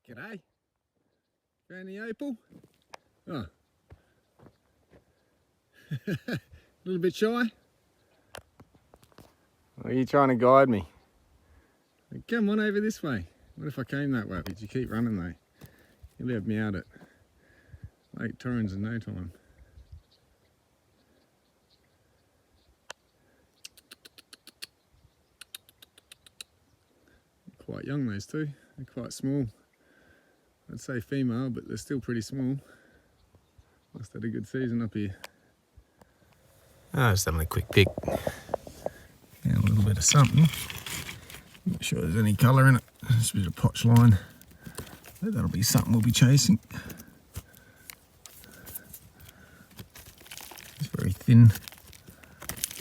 G'day. Granny Opal? Oh. A little bit shy? Are you trying to guide me? Come on over this way. What if I came that way? Did you keep running though? You'll have me out at Lake Torrens in no time. Quite young, those two. They're quite small. I'd say female, but they're still pretty small. Must have had a good season up here. Just having a quick pick. Yeah, a little bit of something. Not sure there's any colour in it. Just a bit of potch line. But that'll be something we'll be chasing. It's very thin,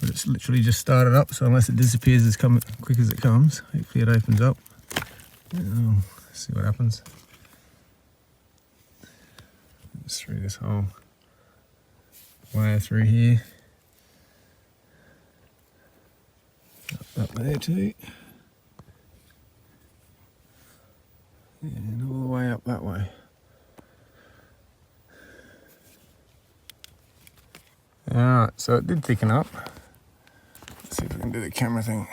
but it's literally just started up, so unless it disappears as quick as it comes, hopefully it opens up. I'll see what happens. Just through this whole wire through here. Up there too. And all the way up that way. Alright, so it did thicken up. Let's see if we can do the camera thing.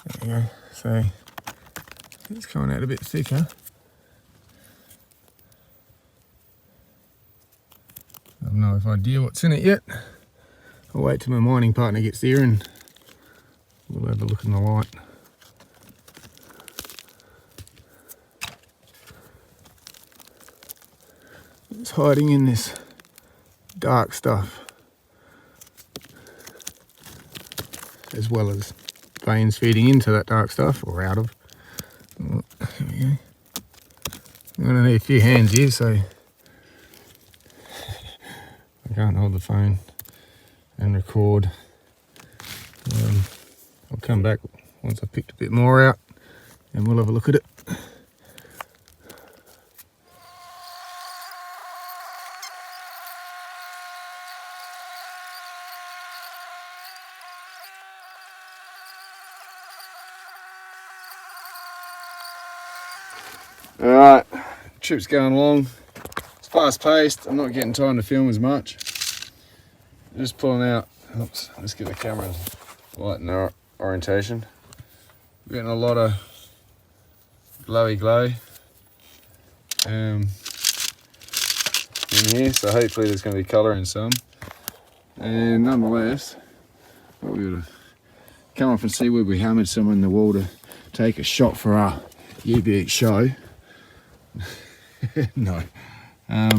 There we go. So it's coming out a bit thicker. I have no idea what's in it yet. I'll wait till my mining partner gets here and we'll have a look in the light. It's hiding in this dark stuff, as well as veins feeding into that dark stuff, or out of. Oh, there we go. I'm going to need a few hands here, so I can't hold the phone and record. I'll come back once I've picked a bit more out and we'll have a look at it. Alright, trip's going along. It's fast paced. I'm not getting time to film as much. Just pulling out. Oops, let's get the camera light in the orientation. We're getting a lot of glowy glow in here, so hopefully there's going to be colour in some. And nonetheless, we're going to come up and see where we hammered some in the wall to take a shot for our year show. No. Yeah,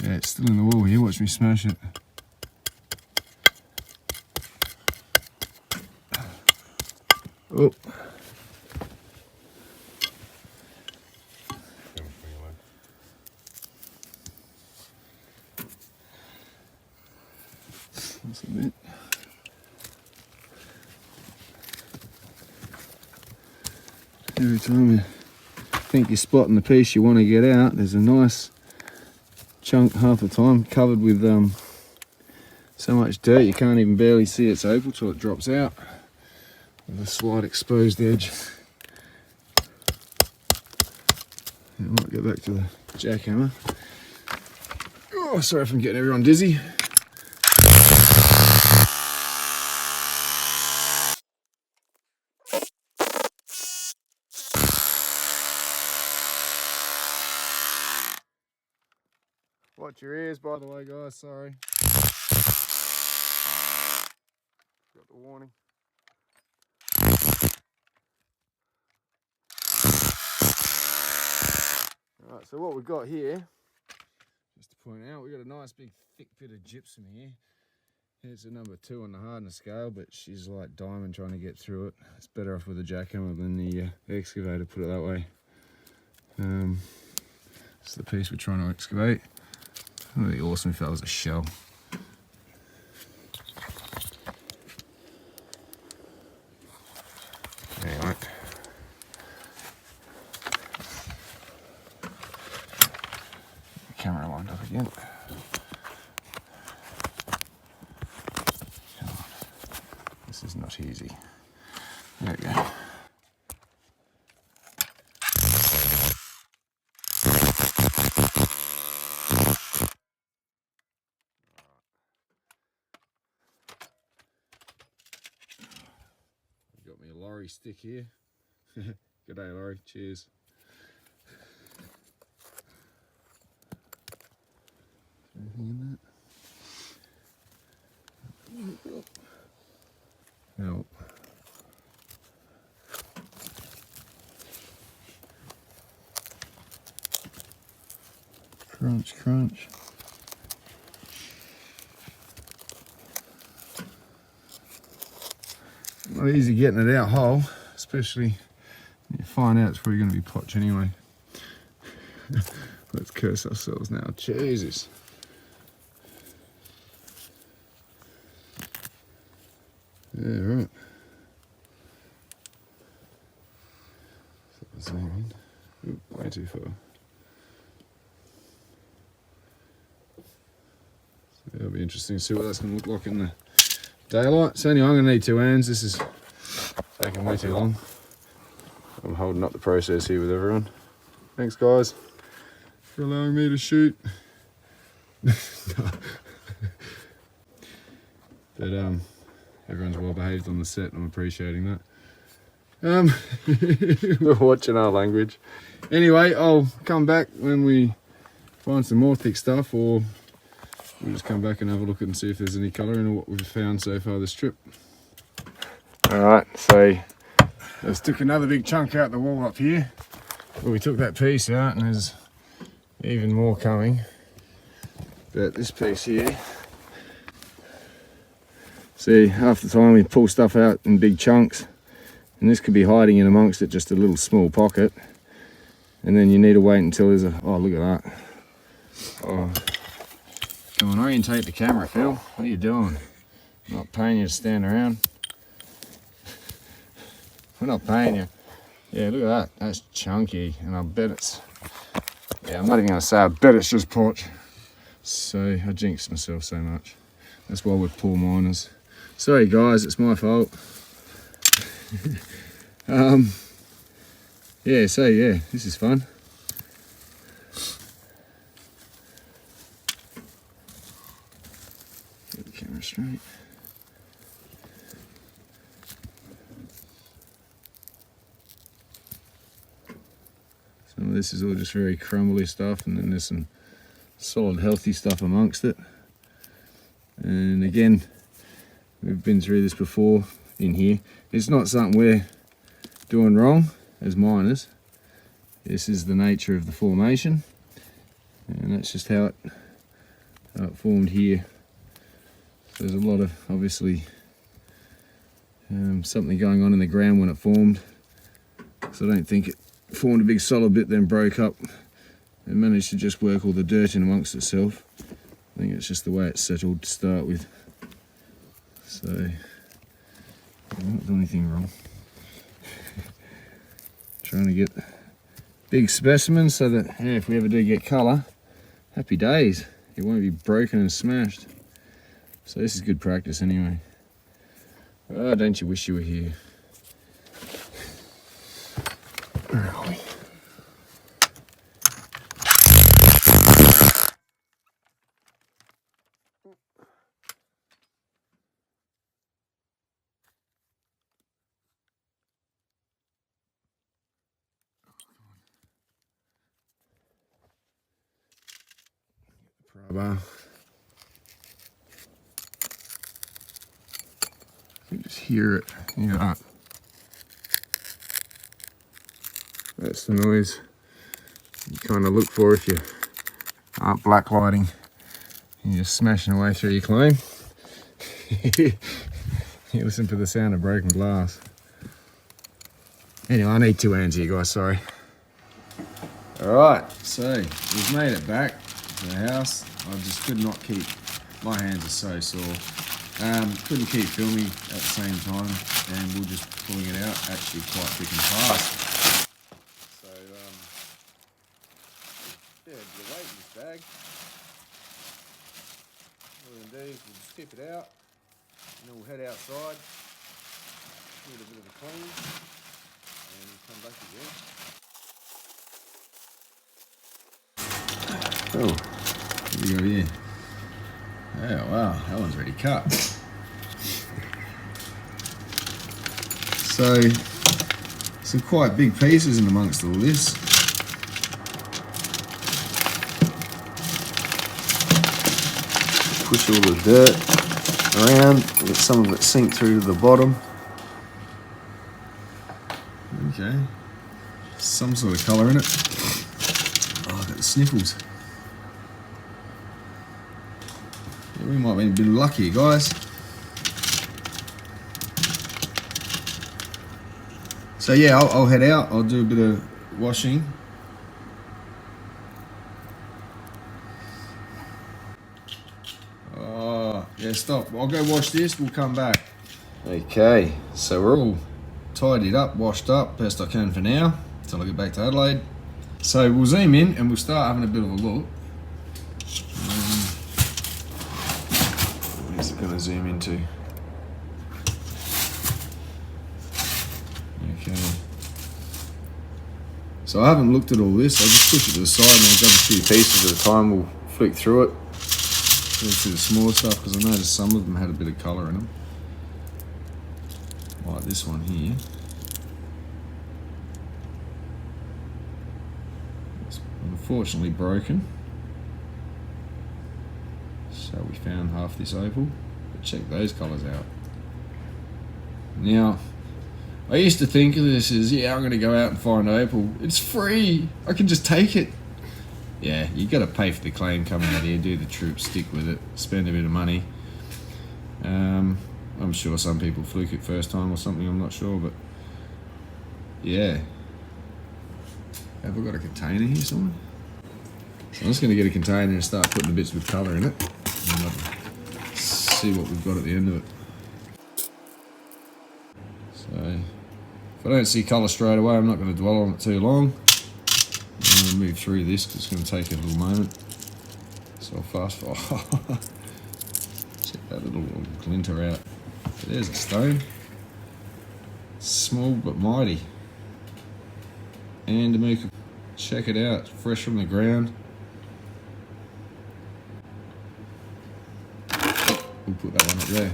it's still in the wall here. Watch me smash it. Oh. That's a bit. Every time you think you're spotting the piece you want to get out, there's a nice chunk half the time covered with so much dirt you can't even barely see its opal till it drops out with a slight exposed edge. I might go back to the jackhammer. Oh, sorry if I'm getting everyone dizzy. Watch your ears, by the way, guys, sorry. Got the warning. Alright, so what we've got here, just to point out, we've got a nice big thick bit of gypsum here. It's a number 2 on the hardness scale, but she's like diamond trying to get through it. It's better off with a jackhammer than the excavator, put it that way. It's the piece we're trying to excavate. It would be awesome if that was a shell. Anyway. Camera lined up again. Come on. This is not easy. There we go. Got me a lorry stick here. Good day, lorry. Cheers. Anything in that? No. Crunch, crunch. Not easy getting it out whole, especially when you find out it's probably going to be potch anyway. Let's curse ourselves now. Jesus. Yeah, right. Zoom in. Oop, way too far. So it'll be interesting to see what that's going to look like in the daylight. So anyway, I'm going to need 2 hands. This is taking way too long. I'm holding up the process here with everyone. Thanks, guys, for allowing me to shoot. But everyone's well behaved on the set, and I'm appreciating that. We're watching our language. Anyway, I'll come back when we find some more thick stuff, or we'll just come back and have a look and see if there's any colour in what we've found so far this trip. Alright, so let's took another big chunk out the wall up here. Well, we took that piece out and there's even more coming. But this piece here, see, half the time we pull stuff out in big chunks, and this could be hiding in amongst it, just a little small pocket. And then you need to wait until there's a, oh, look at that. Oh, come on, orientate the camera, Phil. What are you doing? I'm not paying you to stand around. We're not paying you. Yeah, look at that. That's chunky, and I bet it's, yeah, I'm not even going to say I bet it's just potch. So I jinxed myself so much. That's why we're poor miners. Sorry guys, it's my fault. Yeah, so yeah, this is fun. Get the camera straight. Some of this is all just very crumbly stuff, and then there's some solid healthy stuff amongst it. And again, we've been through this before in here. It's not something we're doing wrong as miners. This is the nature of the formation, and that's just how it formed here. So there's a lot of, obviously, something going on in the ground when it formed. So I don't think it formed a big solid bit then broke up and managed to just work all the dirt in amongst itself. I think it's just the way it's settled to start with. So I'm not doing anything wrong. Trying to get big specimens so that, yeah, if we ever do get colour, happy days. It won't be broken and smashed. So this is good practice anyway. Oh, don't you wish you were here? Where are we? Pry you can just hear it. Yeah, that's the noise you kind of look for if you aren't blacklighting and you're smashing away through your claim. You listen for the sound of broken glass. Anyway, I need 2 hands here, guys, sorry. Alright, so we've made it back to the house. I just could not keep, my hands are so sore. Couldn't keep filming at the same time, and we're just pulling it out actually quite thick and fast. So, yeah, the weight in this bag. What we're going to do is we'll just tip it out, and then we'll head outside Need a bit of a clean and come back again. Oh, what do we got here? Oh wow, that one's already cut. So, some quite big pieces in amongst all this. Push all the dirt around, let some of it sink through to the bottom. Okay, some sort of colour in it. Oh, I've got the sniffles. Yeah, we might have been a bit lucky, guys. So yeah, I'll head out, I'll do a bit of washing. Oh, yeah, stop. I'll go wash this, we'll come back. Okay, so we're all tidied up, washed up, best I can for now, until I get back to Adelaide. So we'll zoom in and we'll start having a bit of a look. Where's it going to zoom into? Okay. So I haven't looked at all this, I'll just push it to the side and I'll grab a few pieces at a time, we'll flick through it. Go through the smaller stuff because I noticed some of them had a bit of colour in them. Like this one here. It's unfortunately broken. So we found half this opal, but check those colours out. Now, I used to think of this as, yeah, I'm going to go out and find opal. It's free. I can just take it. Yeah, you got to pay for the claim coming out here, do the trip, stick with it, spend a bit of money. I'm sure some people fluke it first time or something, I'm not sure, but yeah. Have I got a container here somewhere? So I'm just going to get a container and start putting the bits with colour in it. And see what we've got at the end of it. So, if I don't see colour straight away, I'm not going to dwell on it too long. I'm going to move through this because it's going to take a little moment. So I'll fast forward. Check that little glinter out. There's a stone. Small but mighty. Andamooka. Check it out. Fresh from the ground. We'll put that one up there.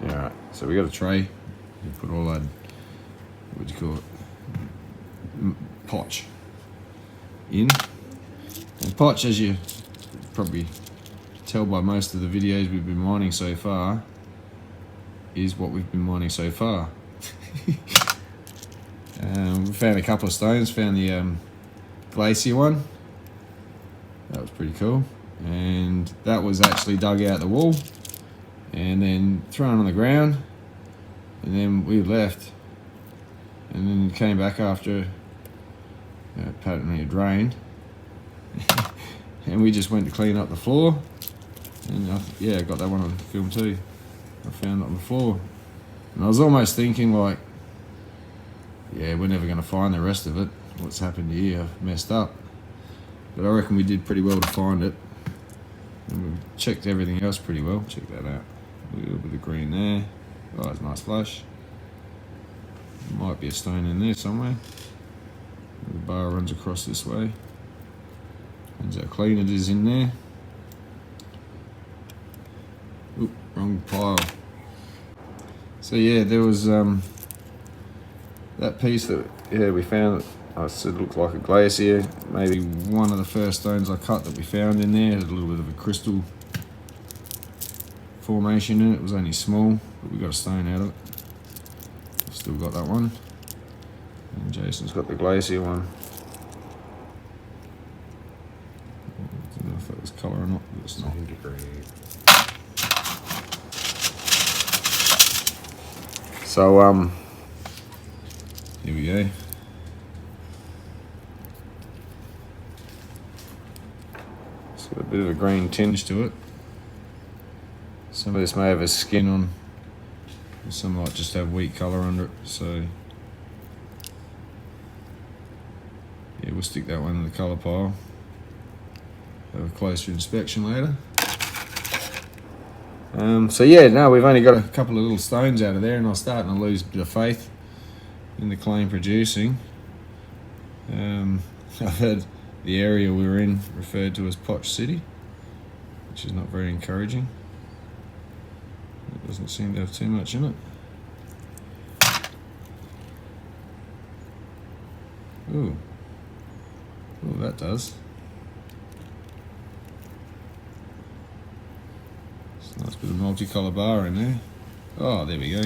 Alright, so we got a tray. You put all that, what do you call it? Potch in. And potch, as you probably tell by most of the videos we've been mining so far, is what we've been mining so far. We found a couple of stones, found the glacier one. That was pretty cool. And that was actually dug out the wall and then thrown on the ground. And then we left. And then came back after apparently it rained. And we just went to clean up the floor. And yeah, I got that one on film too. I found it on the floor. And I was almost thinking like, yeah, we're never going to find the rest of it. What's happened here? I've messed up. But I reckon we did pretty well to find it. And we checked everything else pretty well. Check that out. A little bit of green there. Oh, that's a nice flush. There might be a stone in there somewhere. The bar runs across this way. Turns how clean it is in there. Oop, wrong pile. So yeah, there was that piece that we found. I said it looked like a glacier. Maybe one of the first stones I cut that we found in there had a little bit of a crystal formation in it. It was only small, but we got a stone out of it. I've still got that one. And Jason's got the glacier one. I don't know if that was colour or not, but it's not. So here we go. It's got a bit of a green tinge to it. Some of this may have a skin on, and some might just have wheat colour under it, so yeah, we'll stick that one in the colour pile. have a closer inspection later. So yeah, no, we've only got a couple of little stones out of there, and I'm starting to lose a bit of faith in the claim producing. I've heard the area we were in referred to as Potch City, which is not very encouraging. It doesn't seem to have too much in it. Ooh, that does. It's a nice bit of multicolour bar in there. Oh, there we go. A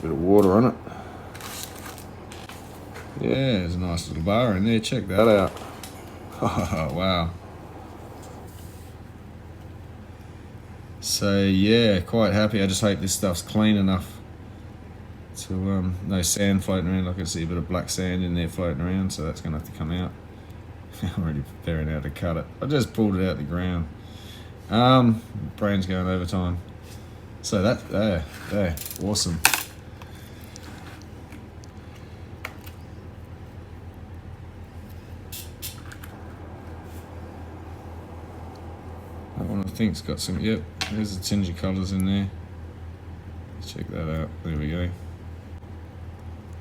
bit of water on it. Yeah, there's a nice little bar in there. Check that out. Oh, wow. So yeah, quite happy. I just hope this stuff's clean enough to no sand floating around. I can see a bit of black sand in there floating around, so that's gonna have to come out. I'm already preparing how to cut it. I just pulled it out of the ground. Brain's going overtime. So that there, awesome. That one I think's got some. Yep, there's the tinge of colours in there. Check that out. There we go.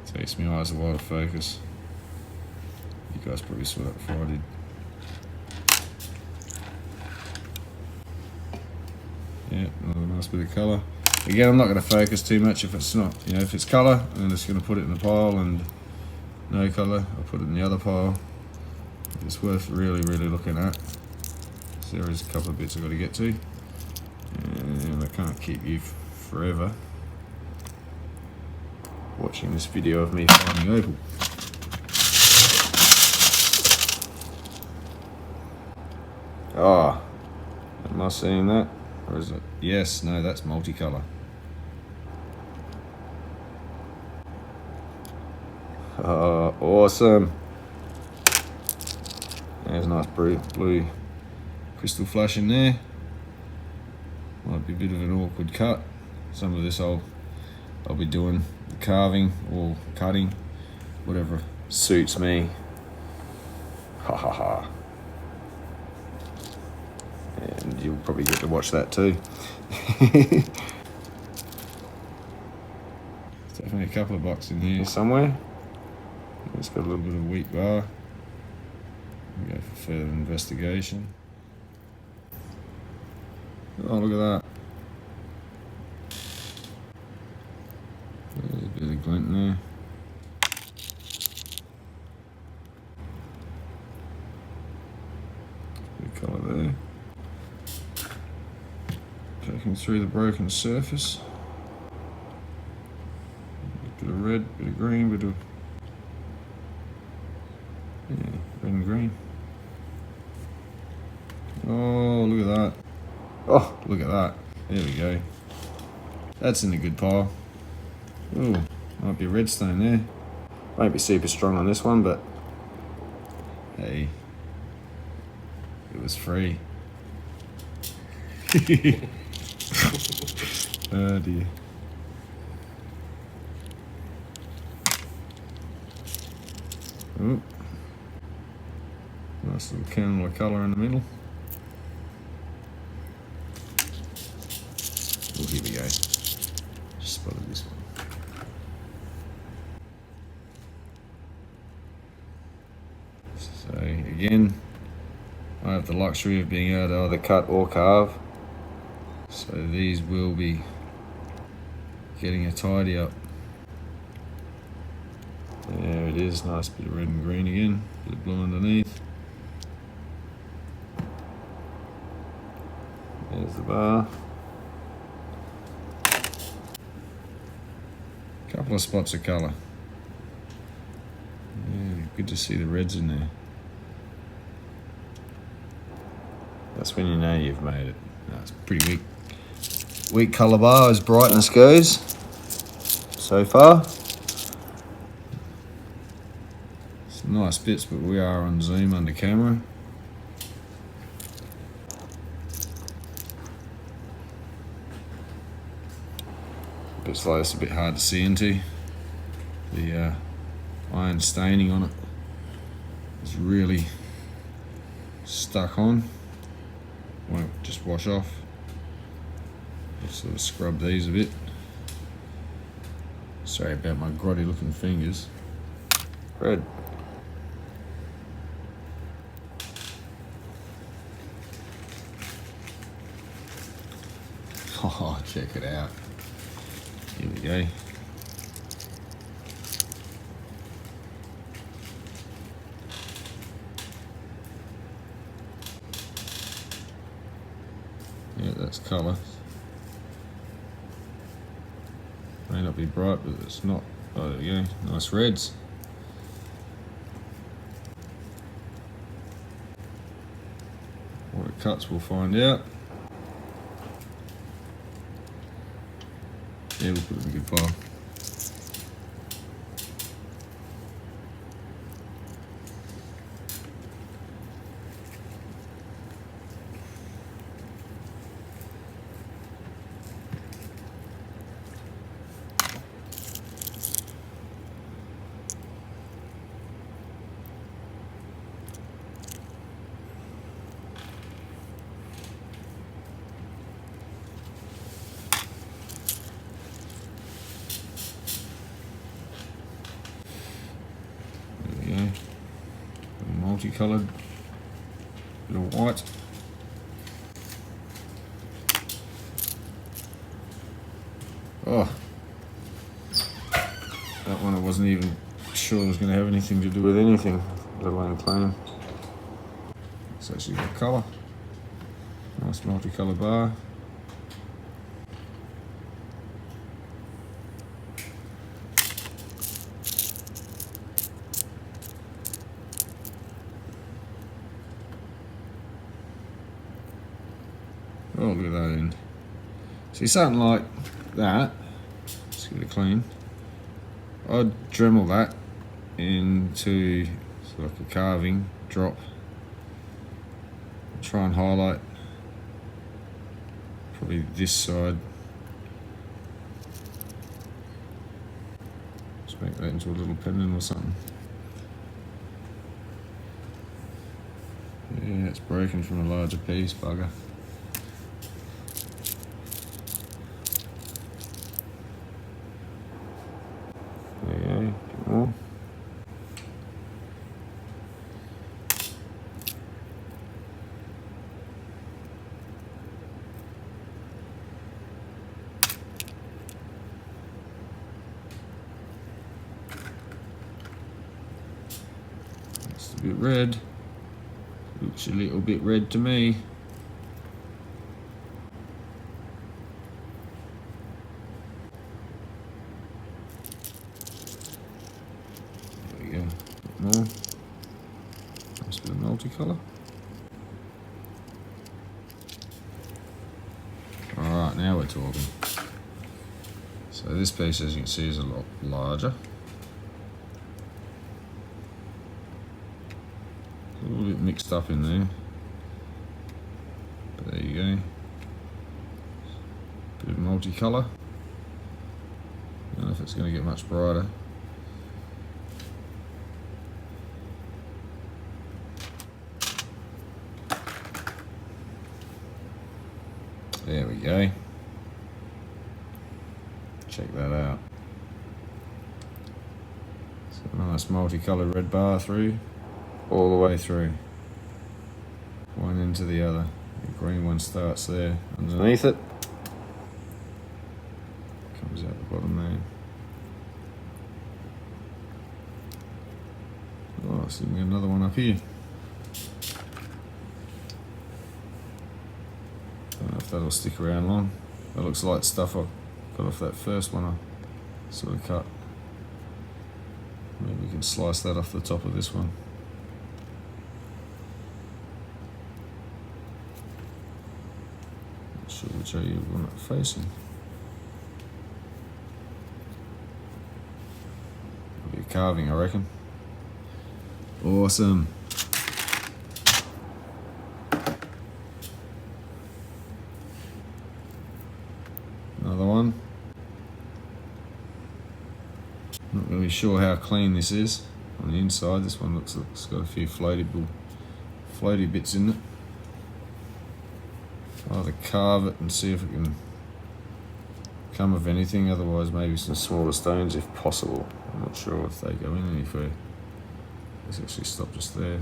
Takes my eyes a while to focus. You guys probably saw that before I did. Yeah, another nice bit of colour. Again, I'm not going to focus too much if it's not, if it's colour, I'm just going to put it in the pile, and no colour, I'll put it in the other pile. It's worth really, really looking at. So there is a couple of bits I've got to get to, and I can't keep you forever watching this video of me finding opal. Ah, am I seeing that? Or is it? Yes, no, that's multicolour. Awesome. There's a nice blue crystal flash in there. Might be a bit of an awkward cut. Some of this I'll be doing carving or cutting, whatever suits me. Ha ha ha. And you'll probably get to watch that too. Definitely a couple of bucks in here somewhere. It's got a little bit of wheat bar. We'll go for further investigation. Oh, look at that. There's a bit of glint there. Bit of colour there. Poking through the broken surface. A bit of red, bit of green, bit of red and green. Oh, look at that. Oh, look at that. There we go. That's in a good pile. Ooh, might be a redstone there. Won't be super strong on this one, but hey, it was free. Oh dear. Ooh. Nice little kernel of colour in the middle. Oh, here we go. Just spotted this one. So again, I have the luxury of being able to either cut or carve. So these will be getting a tidy up. There it is, nice bit of red and green again, bit of blue underneath. There's the bar. Couple of spots of colour. Yeah, good to see the reds in there. That's when you know you've made it. No, it's pretty weak. Weak colour bar as brightness goes so far. Some nice bits, but we are on zoom under camera. Bits like this a bit hard to see into. The iron staining on it is really stuck on, won't just wash off. Just sort of scrub these a bit. Sorry about my grotty looking fingers. Red. Oh, check it out. Here we go. Yeah, that's colour. May not be bright, but it's not. Oh, there we go. Nice reds. What it cuts, we'll find out. Yeah, we'll put it in a good pile. Multicoloured, bit of white. Oh, that one I wasn't even sure was going to have anything to do with anything, let alone clean. It's actually got colour. Nice multicoloured bar. Oh, look at that end. See, something like that, just get it clean. I'd Dremel that into sort of like a carving drop. Try and highlight probably this side. Just make that into a little pendant or something. Yeah, it's broken from a larger piece, bugger. There you go, a bit more. It's a bit red. Looks a little bit red to me. More. Nice bit of multicolour. Alright, now we're talking. So this piece, as you can see, is a lot larger. A little bit mixed up in there. But there you go. Bit of multicolour. I don't know if it's going to get much brighter. There we go. Check that out. So a nice multicoloured red bar through, all the way through. One into the other. The green one starts there underneath it. Comes out the bottom there. Oh, so we get another one up here. Don't know if that'll stick around long. That looks like stuff I got off that first one I sort of cut. Maybe we can slice that off the top of this one. Not sure which way you want it facing. It'll be a carving, I reckon. Awesome. Another one. Not really sure how clean this is on the inside. This one looks like it's got a few floaty bits in it. I'll either carve it and see if it can come of anything, otherwise maybe some smaller stones if possible. I'm not sure if they go in any further. Let's actually stop just there.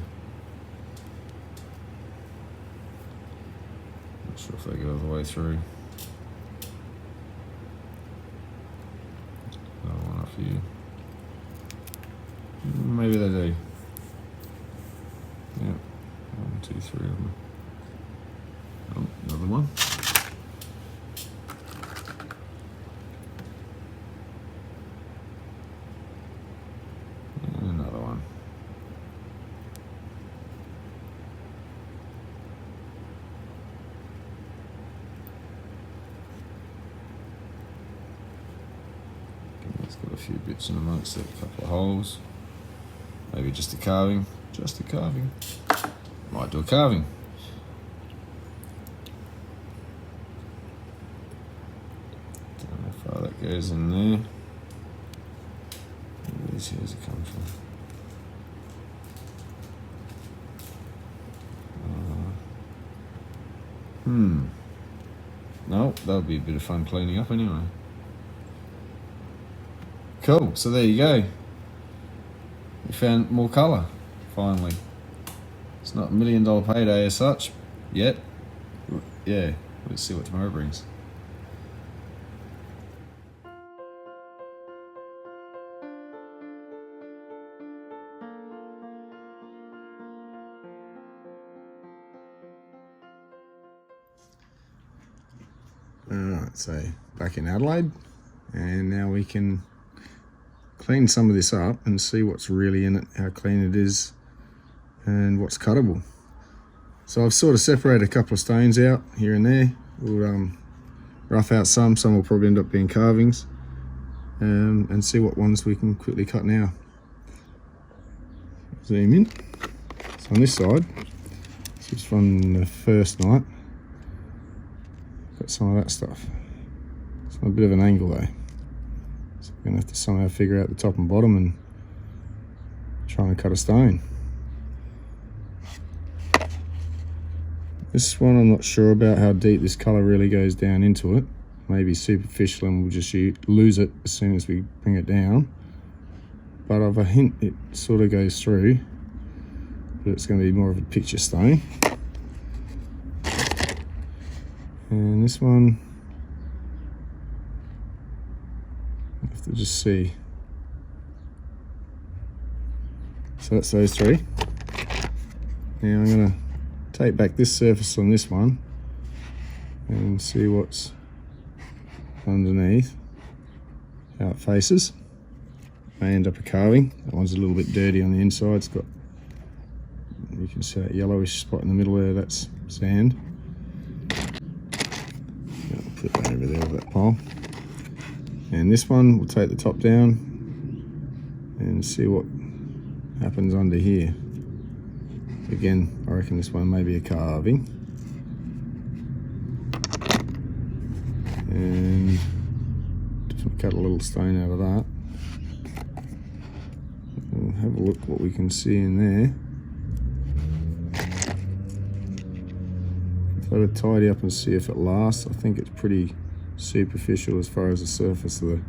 Not sure if they go all the way through. Another one up here. Maybe they do. Yeah, 1, 2, 3 of them. Oh, another one. And another one. It's got a few bits in amongst it, a couple of holes. Maybe just a carving. Just a carving. Might do a carving. Don't know how far that goes in there. Where these hairs are coming from. No, that'll be a bit of fun cleaning up anyway. Cool, so there you go. We found more colour, finally. It's not $1 million payday as such, yet. Yeah, let's see what tomorrow brings. Alright, so back in Adelaide, and now we can clean some of this up and see what's really in it, how clean it is, and what's cuttable. So I've sort of separated a couple of stones out here and there. We'll rough out some will probably end up being carvings, and see what ones we can quickly cut now. Zoom in. So on this side, this is from the first night. Got some of that stuff. It's on a bit of an angle though. So we're gonna have to somehow figure out the top and bottom and try and cut a stone. This one I'm not sure about how deep this colour really goes down into it. Maybe superficial and we'll just lose it as soon as we bring it down. But I've a hint it sort of goes through, but it's going to be more of a picture stone. And this one, I have to just see. So that's those three. Now I'm going to take back this surface on this one and see what's underneath, how it faces. May end up a carving. That one's a little bit dirty on the inside. It's got, you can see that yellowish spot in the middle there, that's sand. I'll put that over there with that pile. And this one, we'll take the top down and see what happens under here. Again, I reckon this one may be a carving. And just cut a little stone out of that. We'll have a look what we can see in there. Try to tidy up and see if it lasts. I think it's pretty superficial as far as the surface of the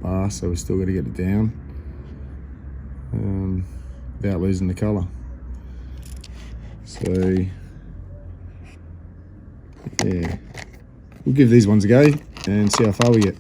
bar, so we're still got to get it down without losing the colour. So yeah, we'll give these ones a go and see how far we get.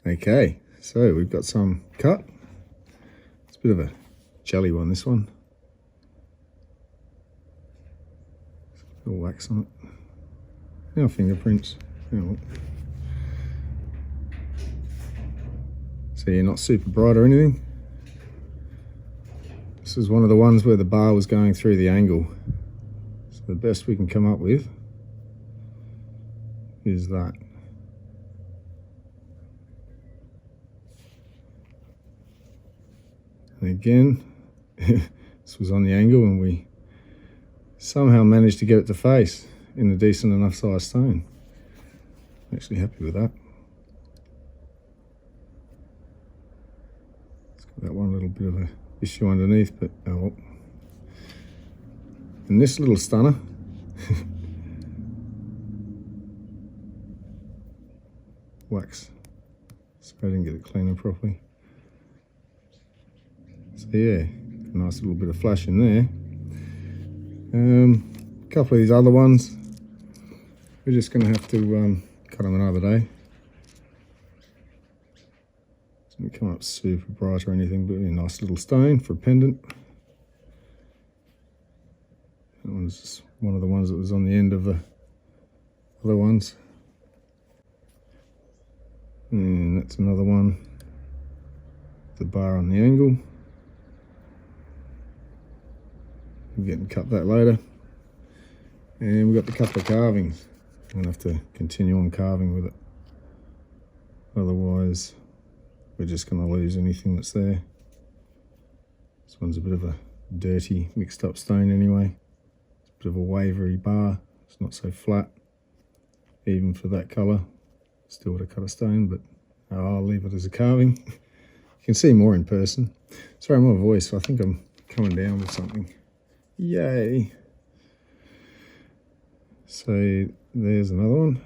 Okay, so we've got some cut. It's a bit of a jelly one, this one. A little wax on it. Now fingerprints. Now, so yeah, not super bright or anything. This is one of the ones where the bar was going through the angle. So the best we can come up with is that. And again, this was on the angle and we somehow managed to get it to face in a decent enough size stone. I'm actually happy with that. It's got that one little bit of a issue underneath, but oh well. And this little stunner wax, so I didn't get it cleaner properly. So yeah, a nice little bit of flash in there. A couple of these other ones, we're just going to have to cut them another day. It's going to come up super bright or anything, but a nice little stone for a pendant. That one's just one of the ones that was on the end of the other ones. And that's another one, the bar on the angle. We're getting to cut that later. And we've got the couple of carvings. I'm going to have to continue on carving with it. Otherwise, we're just going to lose anything that's there. This one's a bit of a dirty, mixed up stone anyway. It's a bit of a wavery bar. It's not so flat, even for that colour. Still would have cut a stone, but I'll leave it as a carving. You can see more in person. Sorry, my voice. I think I'm coming down with something. Yay! So there's another one.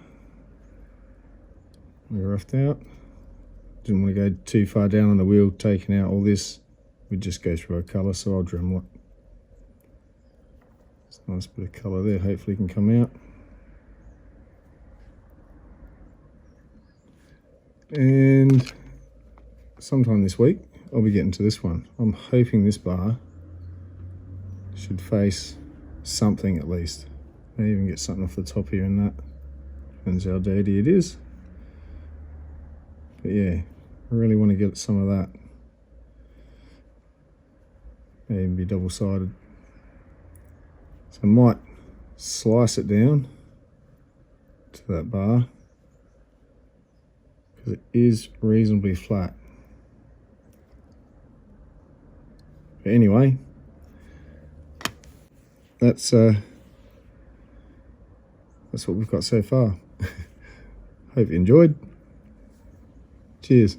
We roughed out. Didn't want to go too far down on the wheel, taking out all this. We'd just go through our colour, so I'll Dremel it. It's a nice bit of colour there, hopefully it can come out. And sometime this week, I'll be getting to this one. I'm hoping this bar should face something at least. Maybe even get something off the top here and that. Depends how dirty it is. But yeah, I really want to get some of that. Maybe even be double-sided. So I might slice it down to that bar, because it is reasonably flat. But anyway, that's what we've got so far. Hope you enjoyed. Cheers.